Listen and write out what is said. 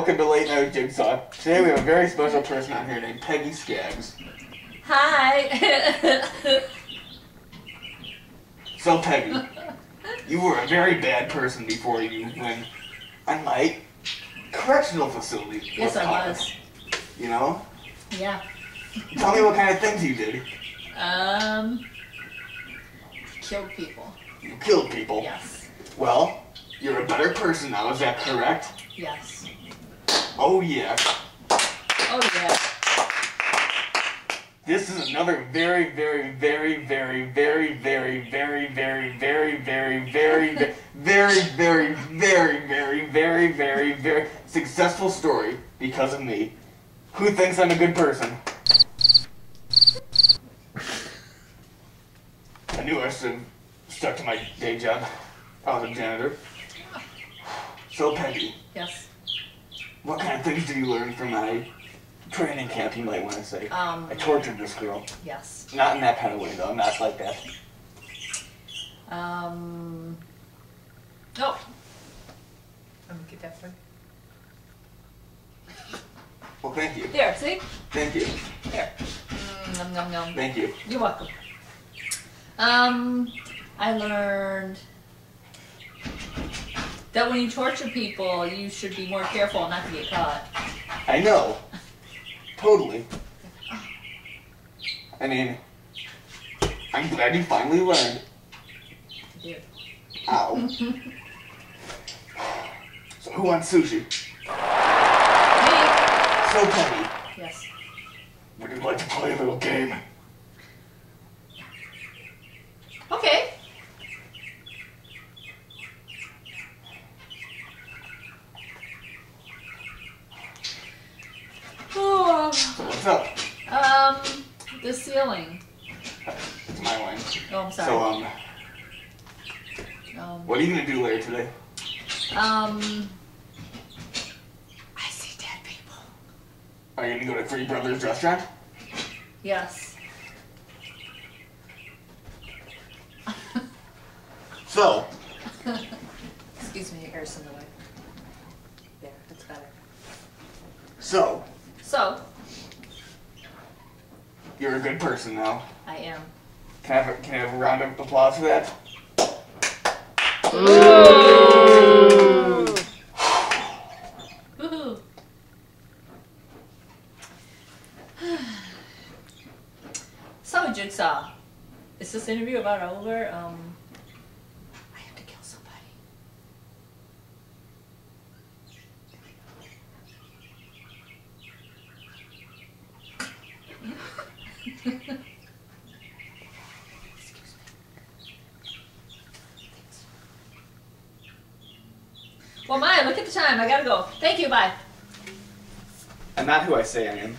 welcome to Late Night with Jigsaw. Today we have a very special person on here named Peggy Skaggs. Hi! So Peggy, you were a very bad person before you went on my correctional facility. Yes, I was. You know? Yeah. Tell me what kind of things you did. Killed people. You killed people? Yes. Well, you're a better person now, is that correct? Yes. Oh yeah. Oh yeah. This is another very, very, very, very, very, very, very, very, very, very, very, very, very, very, very, very, very, very successful story because of me. Who thinks I'm a good person? I knew I should have stuck to my day job. I was a janitor. So Peggy. Yes. What kind of things did you learn from my training camp, you might want to say? I tortured this girl. Yes. Not in that kind of way, though. Not like that. Oh. Let me get that for you. Well, thank you. There, see? Thank you. Here. Nom nom nom. Thank you. You're welcome. I learned that when you torture people, you should be more careful not to get caught. I know. Totally. I mean, I'm glad you finally learned. Yeah. Ow. So who wants sushi? Me? So Penny, Yes. would you like to play a little game? Okay. Oh. So what's up? The ceiling. It's my line. Oh, I'm sorry. So, what are you gonna do later today? I see dead people. Are you gonna go to Three Brothers Restaurant? Yes. So, Excuse me, your air's in the way. There, that's better. so, So, you're a good person now. I am. Can I have a round of applause for that? Ooh. Woohoo. So, Jigsaw, is this interview about over? I have to kill somebody. Well, Maya, look at the time. I gotta go. Thank you. Bye. I'm not who I say I am.